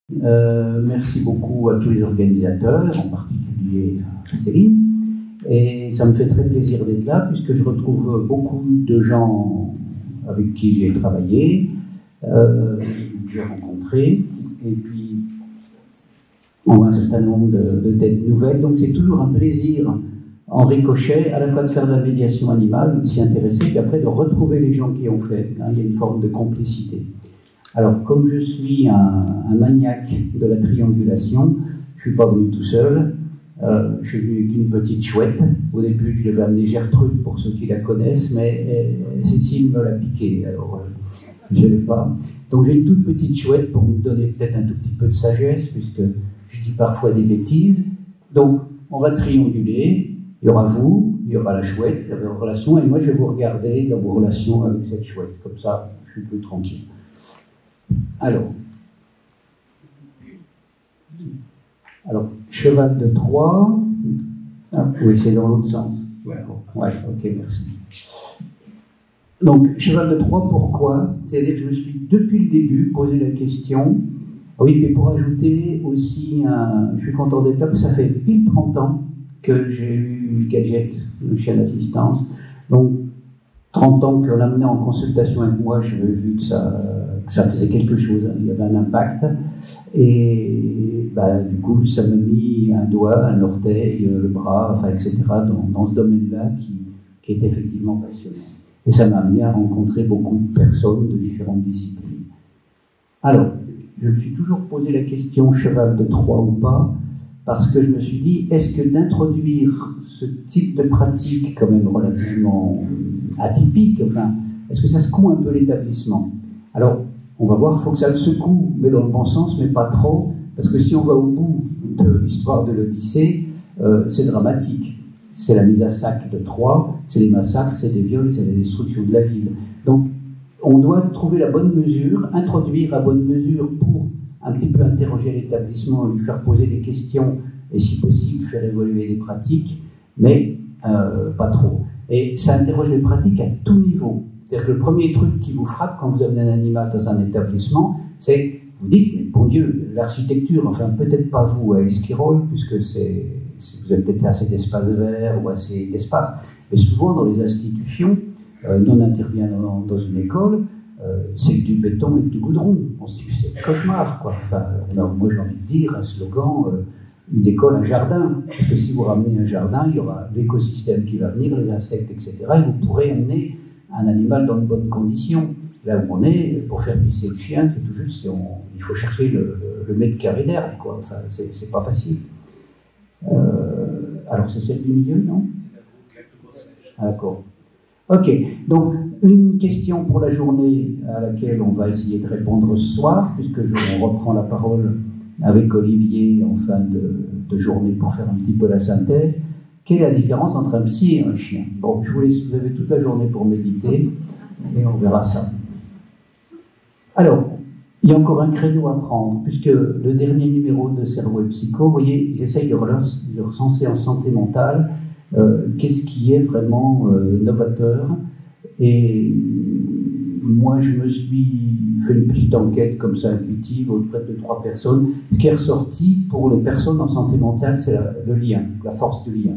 Merci beaucoup à tous les organisateurs, en particulier à Céline. Et ça me fait très plaisir d'être là, puisque je retrouve beaucoup de gens avec qui j'ai travaillé, que j'ai rencontrés, et puis on a un certain nombre de têtes nouvelles. Donc c'est toujours un plaisir, en ricochet, à la fois de faire de la médiation animale, de s'y intéresser, puis après de retrouver les gens qui ont fait. Il y a une forme de complicité. Alors, comme je suis un maniaque de la triangulation, je ne suis pas venu tout seul, je suis venu avec une petite chouette. Au début, je devais amener Gertrude pour ceux qui la connaissent, mais Cécile me l'a piqué, alors je ne l'ai pas. Donc j'ai une toute petite chouette pour me donner peut-être un tout petit peu de sagesse, puisque je dis parfois des bêtises. Donc, on va trianguler, il y aura vous, il y aura la chouette, il y aura vos relations, et moi je vais vous regarder dans vos relations avec cette chouette, comme ça je suis plus tranquille. Alors, cheval de Troie. Ah, oui, c'est dans l'autre sens. Ouais, ok, merci. Donc, cheval de Troie, pourquoi? C'est-à-dire que je me suis, depuis le début, posé la question. Oui, mais pour ajouter aussi, je suis content d'être là, parce que ça fait pile 30 ans que j'ai eu Gadget, le chien d'assistance. Donc, 30 ans qu'on l'a mené en consultation avec moi, j'ai vu que ça faisait quelque chose, il y avait un impact. Et du coup, ça m'a mis un doigt, un orteil, le bras, enfin, etc., dans ce domaine-là qui est effectivement passionnant. Et ça m'a amené à rencontrer beaucoup de personnes de différentes disciplines. Alors, je me suis toujours posé la question cheval de Troie ou pas, parce que je me suis dit, est-ce que d'introduire ce type de pratique quand même relativement atypique, enfin, est-ce que ça secoue un peu l'établissement? Alors, on va voir, il faut que ça le secoue, mais dans le bon sens, mais pas trop, parce que si on va au bout de l'histoire de l'Odyssée, c'est dramatique. C'est la mise à sac de Troie, c'est les massacres, c'est des viols, c'est la destruction de la ville. Donc, on doit trouver la bonne mesure, introduire la bonne mesure pour un petit peu interroger l'établissement, lui faire poser des questions et si possible faire évoluer les pratiques, mais pas trop. Et ça interroge les pratiques à tout niveau. C'est-à-dire que le premier truc qui vous frappe quand vous amenez un animal dans un établissement, c'est, vous dites, mais bon Dieu, l'architecture, enfin peut-être pas vous à Esquirol, puisque vous avez peut-être assez d'espace vert ou assez d'espace, mais souvent dans les institutions, nous on intervient dans une école, c'est du béton et du goudron. On se dit, c'est un cauchemar, quoi. Enfin, moi j'ai envie de dire un slogan, une école, un jardin. Parce que si vous ramenez un jardin, il y aura l'écosystème qui va venir, les insectes, etc. Et vous pourrez emmener un animal dans de bonnes conditions. Là où on est, pour faire pisser le chien, c'est tout juste, il faut chercher le mètre carré d'herbe, quoi. Enfin, c'est pas facile. Alors c'est celle du milieu, non? Ah, d'accord. Ok, donc une question pour la journée à laquelle on va essayer de répondre ce soir, puisque on reprend la parole avec Olivier en fin de journée pour faire un petit peu la synthèse. Quelle est la différence entre un psy et un chien? Bon, je vous laisse, vous avez toute la journée pour méditer, et on verra ça. Alors, il y a encore un créneau à prendre, puisque le dernier numéro de Cerveau et Psycho, vous voyez, ils essayent de recenser en santé mentale qu'est-ce qui est vraiment novateur. Et moi, je me suis fait une petite enquête comme ça, intuitive, auprès de 3 personnes. Ce qui est ressorti pour les personnes en santé mentale, c'est le lien, la force du lien.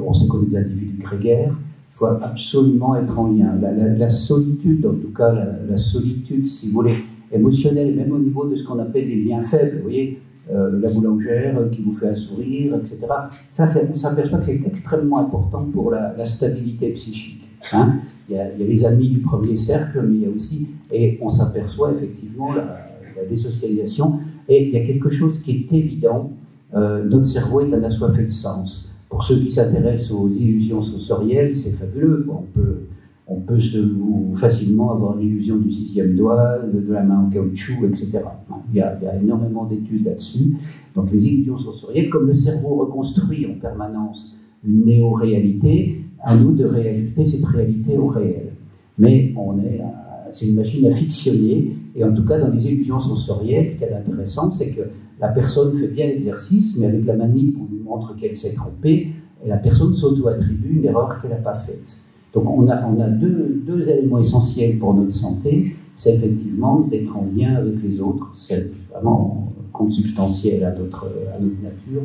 On sait qu'on est des individus grégaires, il faut absolument être en lien. La solitude, en tout cas la solitude, si vous voulez, émotionnelle, et même au niveau de ce qu'on appelle les liens faibles, vous voyez, la boulangère qui vous fait un sourire, etc. Ça, on s'aperçoit que c'est extrêmement important pour la stabilité psychique. Hein. Il y a les amis du premier cercle, mais il y a aussi, et on s'aperçoit effectivement la désocialisation, et il y a quelque chose qui est évident, notre cerveau est un assoiffé de sens. Pour ceux qui s'intéressent aux illusions sensorielles, c'est fabuleux. On peut facilement avoir l'illusion du 6e doigt, de la main en caoutchouc, etc. Il y a énormément d'études là-dessus. Donc les illusions sensorielles, comme le cerveau reconstruit en permanence une néo-réalité, à nous de réajuster cette réalité au réel. Mais c'est une machine à fictionner, et en tout cas dans les illusions sensorielles, ce qui est intéressant, c'est que la personne fait bien l'exercice, mais avec la manip, on lui montre qu'elle s'est trompée, et la personne s'auto-attribue une erreur qu'elle n'a pas faite. Donc on a deux éléments essentiels pour notre santé, c'est effectivement d'être en lien avec les autres, c'est vraiment consubstantiel à notre nature,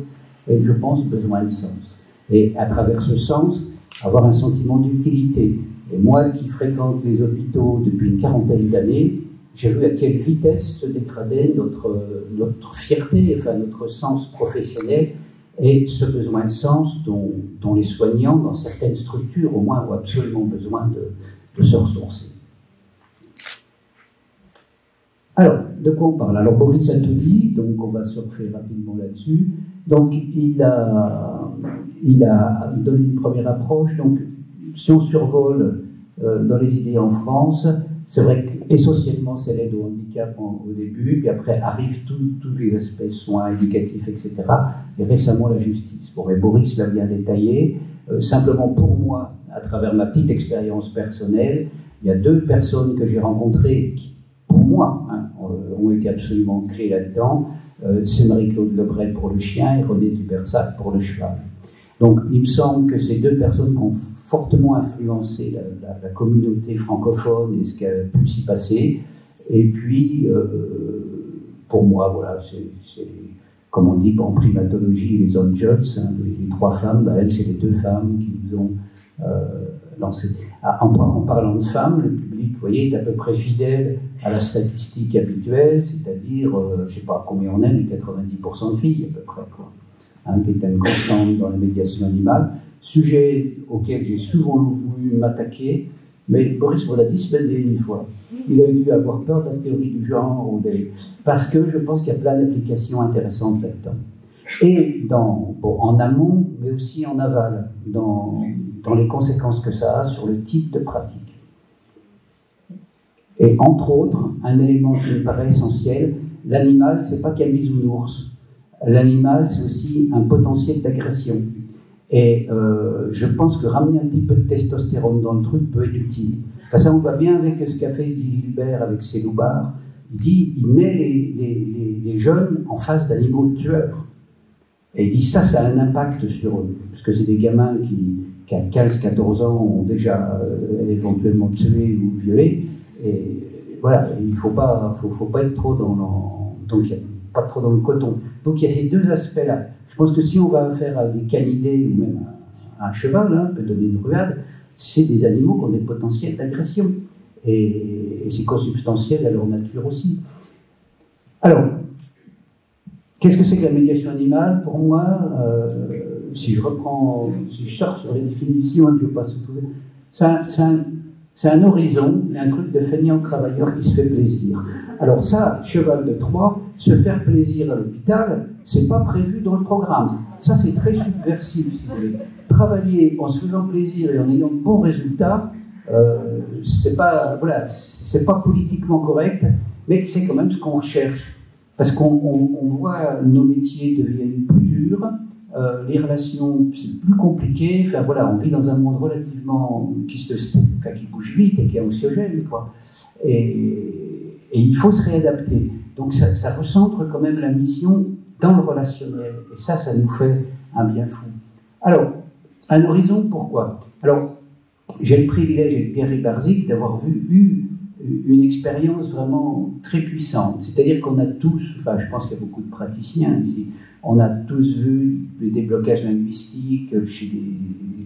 et je pense besoin de sens. Et à travers ce sens, avoir un sentiment d'utilité. Et moi qui fréquente les hôpitaux depuis une quarantaine d'années, j'ai vu à quelle vitesse se dégradait notre fierté, enfin notre sens professionnel, et ce besoin de sens dont les soignants, dans certaines structures au moins, ont absolument besoin de se ressourcer. Alors, de quoi on parle? Alors, Boris a tout dit, donc on va surfer rapidement là-dessus. Donc, il a donné une première approche. Donc, si on survole dans les idées en France, c'est vrai qu'essentiellement, c'est l'aide au handicap au début, puis après arrivent tous les aspects soins éducatifs, etc. Et récemment, la justice. Bon, et Boris l'a bien détaillé. Simplement pour moi, à travers ma petite expérience personnelle, il y a deux personnes que j'ai rencontrées qui, pour moi, ont été absolument clés là-dedans. C'est Marie-Claude Lebray pour le chien et René Dubersac pour le cheval. Donc, il me semble que ces deux personnes qui ont fortement influencé la communauté francophone et ce qui a pu s'y passer. Et puis, pour moi, voilà, c'est comme on dit en primatologie, les angels, hein, les trois femmes, ben, elles, c'est les deux femmes qui nous ont lancé. En parlant de femmes, le public, vous voyez, est à peu près fidèle à la statistique habituelle, c'est-à-dire, je ne sais pas combien on est, mais 90% de filles à peu près, quoi. Hein, qui est une constante dans la médiation animale, sujet auquel j'ai souvent voulu m'attaquer, mais Boris me l'a dit une fois. Il a dû avoir peur de la théorie du genre, parce que je pense qu'il y a plein d'applications intéressantes là-dedans. Et en amont, mais aussi en aval, dans les conséquences que ça a sur le type de pratique. Et entre autres, un élément qui me paraît essentiel, l'animal, c'est pas qu'un bisounours. L'animal, c'est aussi un potentiel d'agression. Et je pense que ramener un petit peu de testostérone dans le truc peut être utile. Enfin, ça, on va bien avec ce qu'a fait Guy Gilbert avec ses loupards. Il met les jeunes en face d'animaux tueurs. Et il dit ça a un impact sur eux. Parce que c'est des gamins qui à 15-14 ans, ont déjà éventuellement tué ou violé. Et voilà, il ne faut pas être trop donc il y a pas trop dans le coton. Donc il y a ces deux aspects-là. Je pense que si on va faire à des canidés ou même à un cheval, hein, peut donner une ruade, c'est des animaux qui ont des potentiels d'agression. Et c'est consubstantiel à leur nature aussi. Alors, qu'est-ce que c'est que la médiation animale? Pour moi, si je sors sur les définitions, je ne vais pas se trouver, c'est un horizon, un truc de feignant travailleur qui se fait plaisir. Alors ça, cheval de Troie, se faire plaisir à l'hôpital, c'est pas prévu dans le programme. Ça, c'est très subversif, si vous voulez. Travailler en se faisant plaisir et en ayant de bons résultats, c'est pas politiquement correct, mais c'est quand même ce qu'on recherche. Parce qu'on voit nos métiers deviennent plus durs, les relations, c'est plus compliqué. Enfin voilà, on vit dans un monde relativement qui bouge vite et qui est anxiogène, quoi. Et il faut se réadapter. Donc ça recentre quand même la mission dans le relationnel. Et ça nous fait un bien fou. Alors, un horizon, pourquoi? Alors, j'ai le privilège avec Pierre Rybarczyk d'avoir eu une expérience vraiment très puissante. C'est-à-dire qu'on a tous, enfin je pense qu'il y a beaucoup de praticiens ici, on a tous vu des déblocages linguistiques chez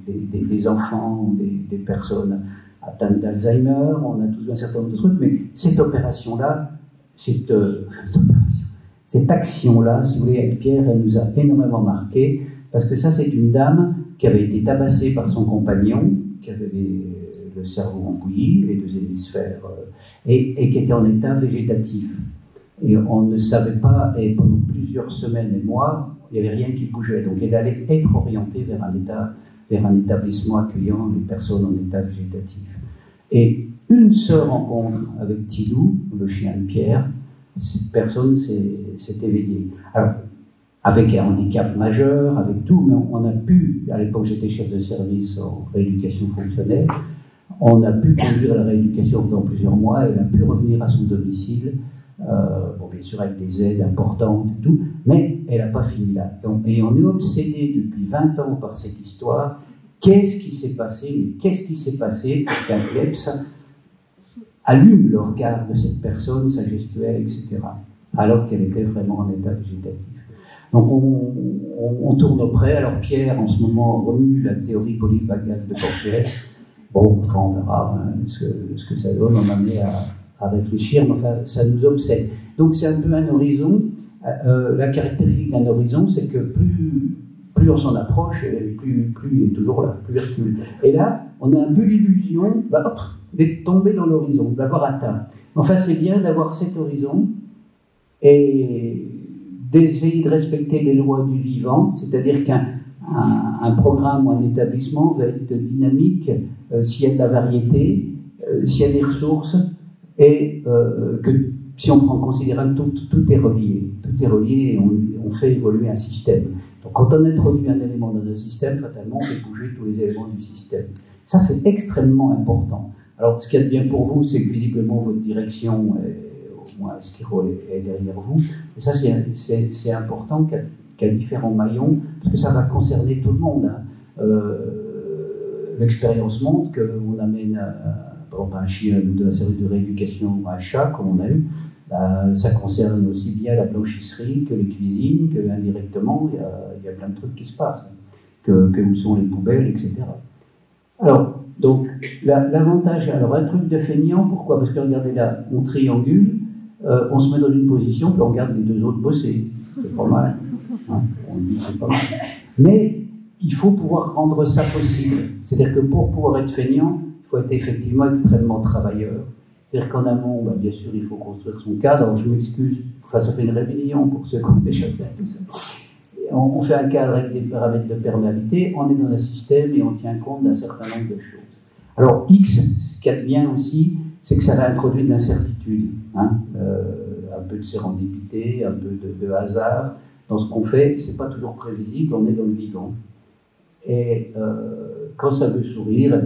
des enfants ou des personnes atteintes d'Alzheimer, on a tous vu un certain nombre de trucs, mais cette opération-là, cette action-là, si vous voulez, avec Pierre, elle nous a énormément marqué, parce que ça, c'est une dame qui avait été tabassée par son compagnon, qui avait le cerveau embouilli, les deux hémisphères, et qui était en état végétatif. Et on ne savait pas, et pendant plusieurs semaines et mois, il n'y avait rien qui bougeait. Donc elle allait être orientée vers un établissement accueillant les personnes en état végétatif. Et une seule rencontre avec Tilou, le chien de Pierre, cette personne s'est éveillée. Alors, avec un handicap majeur, avec tout, mais on a pu, à l'époque j'étais chef de service en rééducation fonctionnelle, on a pu conduire la rééducation pendant plusieurs mois, elle a pu revenir à son domicile, bien sûr avec des aides importantes et tout, mais elle n'a pas fini là. Et on est obsédé depuis 20 ans par cette histoire qu'est-ce qui s'est passé, qu'est-ce qui s'est passé pour qu'un kleps allume le regard de cette personne, sa gestuelle, etc., alors qu'elle était vraiment en état végétatif. Donc on tourne au près. Alors Pierre, en ce moment, remue la théorie polyvagale de Borges. Bon, enfin, on verra ce que ça donne, on en est à réfléchir, mais enfin, ça nous obsède. Donc c'est un peu un horizon. La caractéristique d'un horizon, c'est que plus on s'en approche, plus il est toujours là, plus il recule. Et là, on a un peu l'illusion d'être tombé dans l'horizon, d'avoir atteint. Enfin, c'est bien d'avoir cet horizon et d'essayer de respecter les lois du vivant, c'est-à-dire qu'un programme ou un établissement va être dynamique s'il y a de la variété, s'il y a des ressources, et que si on prend en considération que tout est relié. Tout est relié et on fait évoluer un système. Donc quand on introduit un élément dans un système, fatalement, on fait bouger tous les éléments du système. Ça, c'est extrêmement important. Alors, ce qu'il y a de bien pour vous, c'est que visiblement, votre direction, au moins Skiro est derrière vous. Et ça, c'est important qu'à différents maillons, parce que ça va concerner tout le monde. Hein. L'expérience montre qu'on amène par exemple un chien de la service de rééducation ou un chat, comme on a eu, ça concerne aussi bien la blanchisserie que les cuisines, que indirectement, il y a plein de trucs qui se passent, que où sont les poubelles, etc. Alors, donc, l'avantage, alors un truc de feignant, pourquoi? Parce que regardez là, on triangule, on se met dans une position, puis on regarde les deux autres bosser. C'est pas mal. Hein, on dit c'est pas mal. Mais il faut pouvoir rendre ça possible. C'est-à-dire que pour pouvoir être feignant, il faut être effectivement extrêmement travailleur. C'est-à-dire qu'en amont, bien sûr, il faut construire son cadre. Alors, je m'excuse, ça fait une révision pour ceux qui ont déjà fait tout ça. On fait un cadre avec des paramètres de perméabilité, on est dans un système et on tient compte d'un certain nombre de choses. Alors, X, ce qu'il y a de bien aussi, c'est que ça réintroduit de l'incertitude, hein, un peu de sérendipité, un peu de hasard. Dans ce qu'on fait, c'est pas toujours prévisible, on est dans le vivant. Et quand ça veut sourire,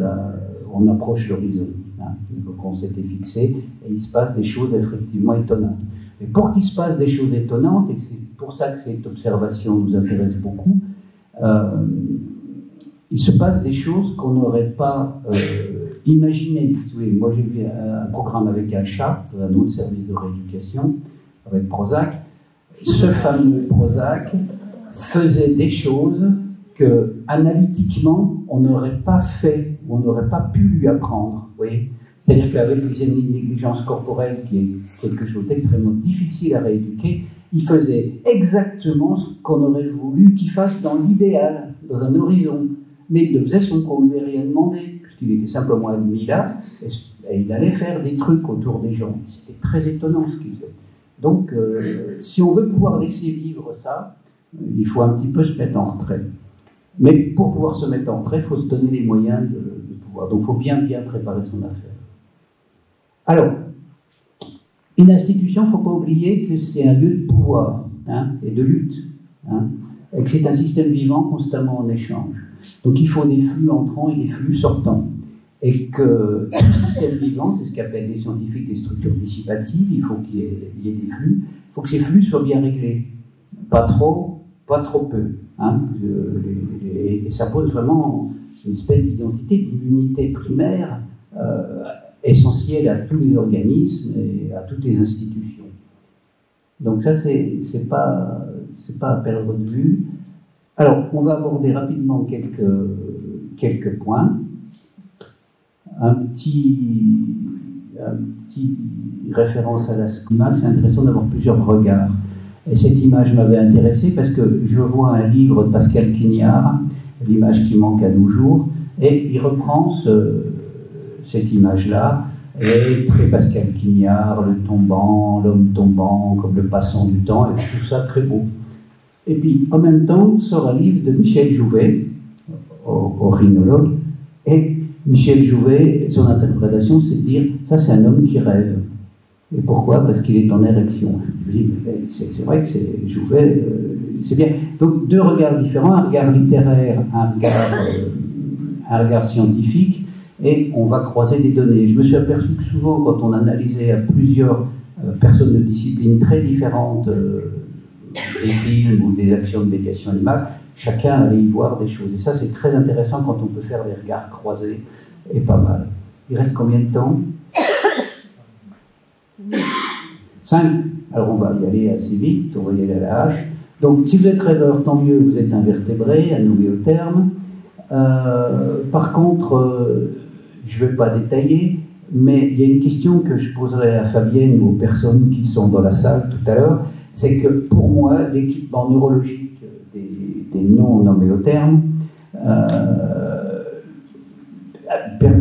on approche l'horizon. Hein, donc on s'était fixé, et il se passe des choses effectivement étonnantes. Mais pour qu'il se passe des choses étonnantes, et c'est pour ça que cette observation nous intéresse beaucoup, il se passe des choses qu'on n'aurait pas imaginées. Moi j'ai vu un programme avec un chat, dans un autre service de rééducation, avec Prozac. Ce fameux Prozac faisait des choses que, analytiquement, on n'aurait pas fait, ou on n'aurait pas pu lui apprendre. Vous voyez ? C'est-à-dire qu'avec les négligences corporelles, qui est quelque chose d'extrêmement difficile à rééduquer, il faisait exactement ce qu'on aurait voulu qu'il fasse dans l'idéal, dans un horizon. Mais il le faisait sans qu'on lui ait rien demandé, puisqu'il était simplement admis là, et il allait faire des trucs autour des gens. C'était très étonnant ce qu'il faisait. Donc, si on veut pouvoir laisser vivre ça, il faut un petit peu se mettre en retrait. Mais pour pouvoir se mettre en retrait, il faut se donner les moyens de pouvoir. Donc, il faut bien préparer son affaire. Alors, une institution, il ne faut pas oublier que c'est un lieu de pouvoir, hein, et de lutte, hein, et que c'est un système vivant constamment en échange. Donc, il faut des flux entrants et des flux sortants. Et que tout système vivant, c'est ce qu'appellent les scientifiques des structures dissipatives, il faut qu'il y ait des flux, il faut que ces flux soient bien réglés. Pas trop peu. Hein, et ça pose vraiment une espèce d'identité, d'unité primaire essentielle à tous les organismes et à toutes les institutions. Donc ça, c'est pas à perdre de vue. Alors, on va aborder rapidement quelques points. Un petit référence à la image, c'est intéressant d'avoir plusieurs regards. Et cette image m'avait intéressé parce que je vois un livre de Pascal Quignard, l'image qui manque à nos jours, et il reprend cette image-là, et très Pascal Quignard, le tombant, l'homme tombant, comme le passant du temps, et tout ça très beau. Et puis, en même temps, sort un livre de Michel Jouvet, rhinologue, et Michel Jouvet, son interprétation, c'est de dire « ça, c'est un homme qui rêve ». Et pourquoi? Parce qu'il est en érection. Je dis, c'est vrai que c'est Jouvet, c'est bien. Donc, deux regards différents, un regard littéraire, un regard scientifique, et on va croiser des données. Je me suis aperçu que souvent, quand on analysait à plusieurs personnes de disciplines très différentes des films ou des actions de médiation animale, chacun allait y voir des choses. Et ça, c'est très intéressant quand on peut faire des regards croisés, et pas mal. Il reste combien de temps? 5. Alors on va y aller assez vite, on va y aller à la hache. Donc si vous êtes rêveur, tant mieux, vous êtes invertébré, à nommer au terme. Par contre, je ne vais pas détailler, mais il y a une question que je poserai à Fabienne ou aux personnes qui sont dans la salle tout à l'heure, c'est que pour moi, l'équipement neurologique des non nommés au terme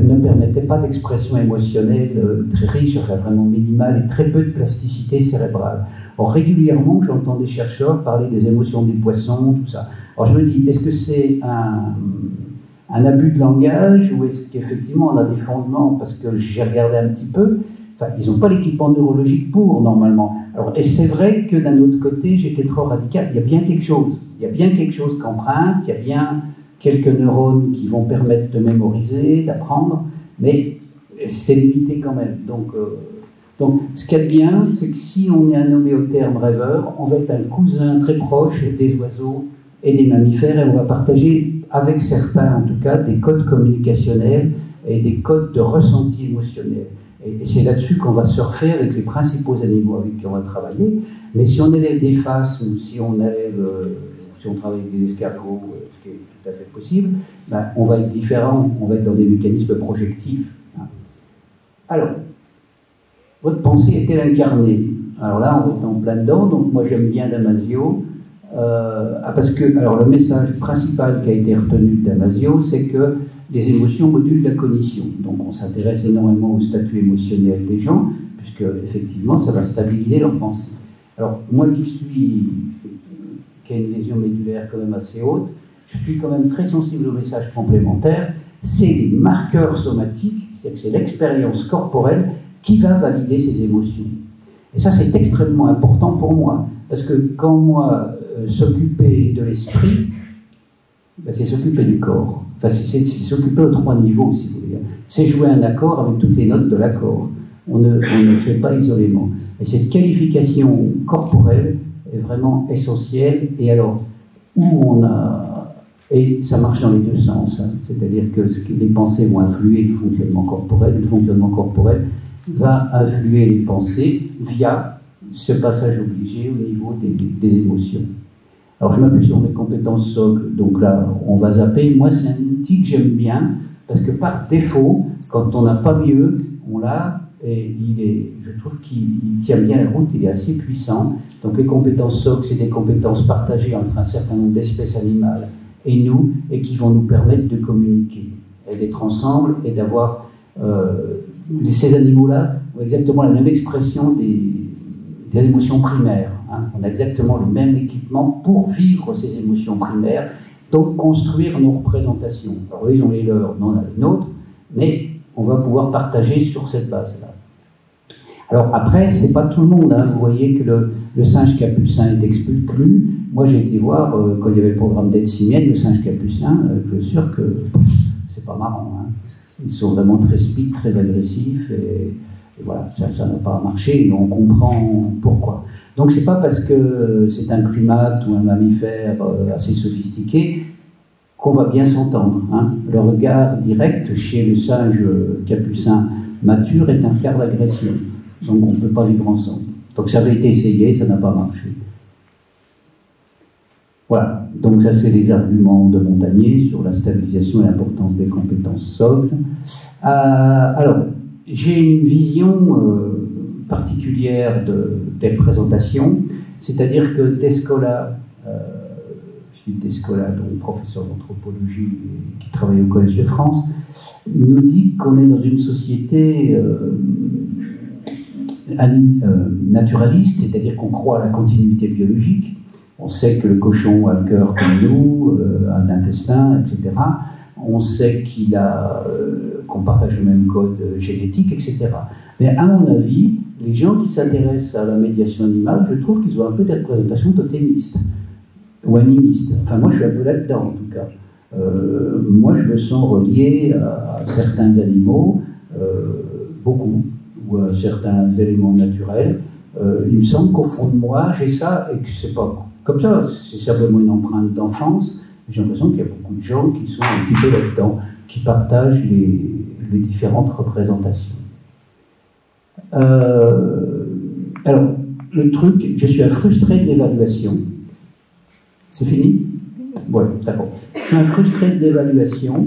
ne permettait pas d'expression émotionnelle très riche, enfin vraiment minimale, et très peu de plasticité cérébrale. Or, régulièrement, j'entends des chercheurs parler des émotions des poissons, tout ça. Alors je me dis, est-ce que c'est un abus de langage, ou est-ce qu'effectivement on a des fondements? Parce que j'ai regardé un petit peu, enfin, ils n'ont pas l'équipement neurologique pour, normalement. Alors, et c'est vrai que d'un autre côté, j'étais trop radical, il y a bien quelque chose. Il y a bien quelque chose qu'emprunte, il y a bien quelques neurones qui vont permettre de mémoriser, d'apprendre, mais c'est limité quand même. Donc ce qu'il y a de bien, c'est que si on est un nommé au terme rêveur, on va être un cousin très proche des oiseaux et des mammifères, et on va partager avec certains, en tout cas, des codes communicationnels et des codes de ressenti émotionnel. Et c'est là-dessus qu'on va surfer avec les principaux animaux avec qui on va travailler. Mais si on élève des phasmes, ou si on travaille avec des escargots, ce qui est tout à fait possible, ben, on va être différent, on va être dans des mécanismes projectifs. Alors, votre pensée est-elle incarnée? Alors là, on est en plein dedans, donc moi j'aime bien Damasio, parce que alors, le message principal qui a été retenu de Damasio, c'est que les émotions modulent la cognition. Donc on s'intéresse énormément au statut émotionnel des gens, puisque effectivement ça va stabiliser leur pensée. Alors moi qui ai une lésion médulaire quand même assez haute, je suis quand même très sensible aux messages complémentaires. C'est les marqueurs somatiques, c'est-à-dire que c'est l'expérience corporelle qui va valider ces émotions. Et ça, c'est extrêmement important pour moi, parce que quand moi, s'occuper de l'esprit, ben, c'est s'occuper du corps. Enfin, c'est s'occuper aux 3 niveaux, si vous voulez. C'est jouer un accord avec toutes les notes de l'accord. On ne fait pas isolément. Et cette qualification corporelle est vraiment essentielle. Et alors, où on a... Et ça marche dans les deux sens. Hein. C'est-à-dire que les pensées vont influer le fonctionnement corporel. Le fonctionnement corporel va influer les pensées via ce passage obligé au niveau des émotions. Alors je m'appuie sur mes compétences socles, donc là on va zapper. Moi c'est un outil que j'aime bien, parce que par défaut, quand on n'a pas mieux, on l'a, et je trouve qu'il tient bien la route, il est assez puissant. Donc les compétences socles, c'est des compétences partagées entre un certain nombre d'espèces animales et nous, et qui vont nous permettre de communiquer, et d'être ensemble, et d'avoir... ces animaux-là ont exactement la même expression des émotions primaires. Hein. On a exactement le même équipement pour vivre ces émotions primaires, donc construire nos représentations. Alors ils ont les leurs, nous on a les nôtres, mais on va pouvoir partager sur cette base-là. Alors après, c'est pas tout le monde. Hein. Vous voyez que le singe capucin est exclu. Moi j'ai été voir, quand il y avait le programme d'aide simienne, le singe capucin, je suis sûr que c'est pas marrant. Hein. Ils sont vraiment très speed, très agressifs, et voilà, ça n'a pas marché, et on comprend pourquoi. Donc c'est pas parce que c'est un primate ou un mammifère assez sophistiqué qu'on va bien s'entendre. Hein. Le regard direct chez le singe capucin mature est un quart d'agression, donc on ne peut pas vivre ensemble. Donc ça avait été essayé, ça n'a pas marché. Voilà, donc ça c'est les arguments de Montagnier sur la stabilisation et l'importance des compétences socles. Alors, j'ai une vision particulière des représentations, c'est-à-dire que Descola, Philippe Descola, donc professeur d'anthropologie qui travaille au Collège de France, nous dit qu'on est dans une société naturaliste, c'est-à-dire qu'on croit à la continuité biologique. On sait que le cochon a le cœur comme nous, a un intestin, etc. On sait qu'on partage le même code génétique, etc. Mais à mon avis, les gens qui s'intéressent à la médiation animale, je trouve qu'ils ont un peu des représentations totémistes ou animistes. Enfin, moi, je suis un peu là-dedans, en tout cas. Moi, je me sens relié à certains animaux, beaucoup, ou à certains éléments naturels. Il me semble qu'au fond de moi, j'ai ça, et que c'est pas comme ça, c'est simplement une empreinte d'enfance, J'ai l'impression qu'il y a beaucoup de gens qui sont un petit peu là-dedans, qui partagent les différentes représentations. Alors, le truc, je suis un frustré de l'évaluation. C'est fini? Oui, d'accord. Je suis un frustré de l'évaluation.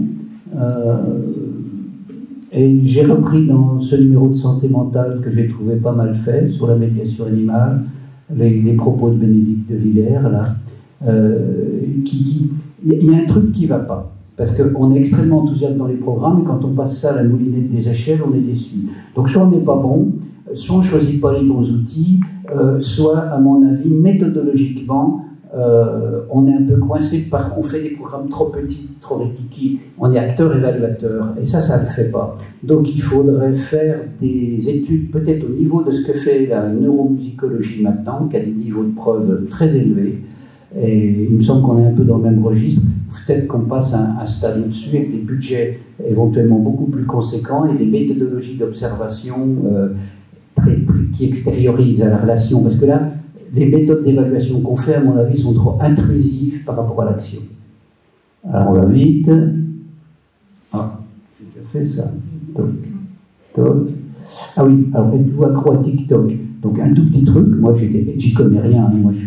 Et j'ai repris dans ce numéro de santé mentale que j'ai trouvé pas mal fait sur la médiation animale, les propos de Bénédicte de Villers, là. Il y a un truc qui ne va pas. Parce qu'on est extrêmement enthousiaste dans les programmes, et quand on passe ça à la moulinette des échelles, on est déçu. Donc soit on n'est pas bon, soit on ne choisit pas les bons outils, soit, à mon avis, méthodologiquement, on est un peu coincé on fait des programmes trop petits, trop rikiki, on est acteur-évaluateur, et ça ne le fait pas. Donc il faudrait faire des études peut-être au niveau de ce que fait la neuromusicologie maintenant, qui a des niveaux de preuve très élevés, et il me semble qu'on est un peu dans le même registre. Peut-être qu'on passe un stade au-dessus avec des budgets éventuellement beaucoup plus conséquents et des méthodologies d'observation qui extériorisent à la relation, parce que là, les méthodes d'évaluation qu'on fait, à mon avis, sont trop intrusives par rapport à l'action. Alors on va vite. Ah, j'ai déjà fait ça. Toc, toc. Ah oui, alors êtes-vous accro à TikTok? Donc un tout petit truc, moi j'y connais rien, hein, moi je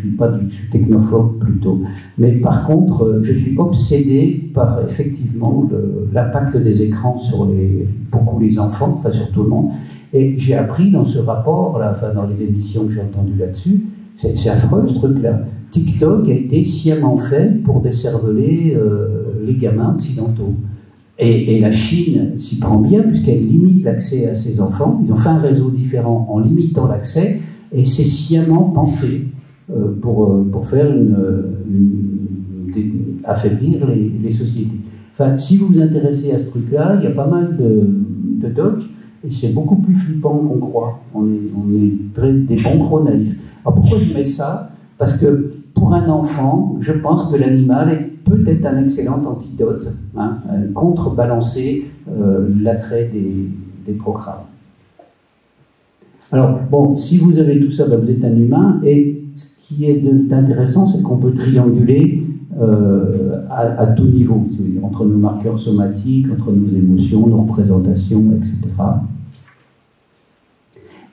suis technophobe plutôt. Mais par contre, je suis obsédé par effectivement l'impact des écrans sur beaucoup les enfants, enfin sur tout le monde. Et j'ai appris dans ce rapport, là, enfin dans les émissions que j'ai entendues là-dessus, c'est affreux ce truc-là. TikTok a été sciemment fait pour décerveler les gamins occidentaux. Et la Chine s'y prend bien puisqu'elle limite l'accès à ses enfants. Ils ont fait un réseau différent en limitant l'accès et c'est sciemment pensé pour faire affaiblir les sociétés. Enfin, si vous vous intéressez à ce truc-là, il y a pas mal de docs et c'est beaucoup plus flippant qu'on croit. On est des bons gros naïfs. Alors pourquoi je mets ça? Parce que pour un enfant, je pense que l'animal est peut-être un excellent antidote, hein, contrebalancer l'attrait des programmes. Alors, bon, si vous avez tout ça, ben vous êtes un humain, et ce qui est intéressant, c'est qu'on peut trianguler à tout niveau, entre nos marqueurs somatiques, entre nos émotions, nos représentations, etc.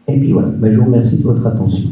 Et puis voilà, ben je vous remercie de votre attention.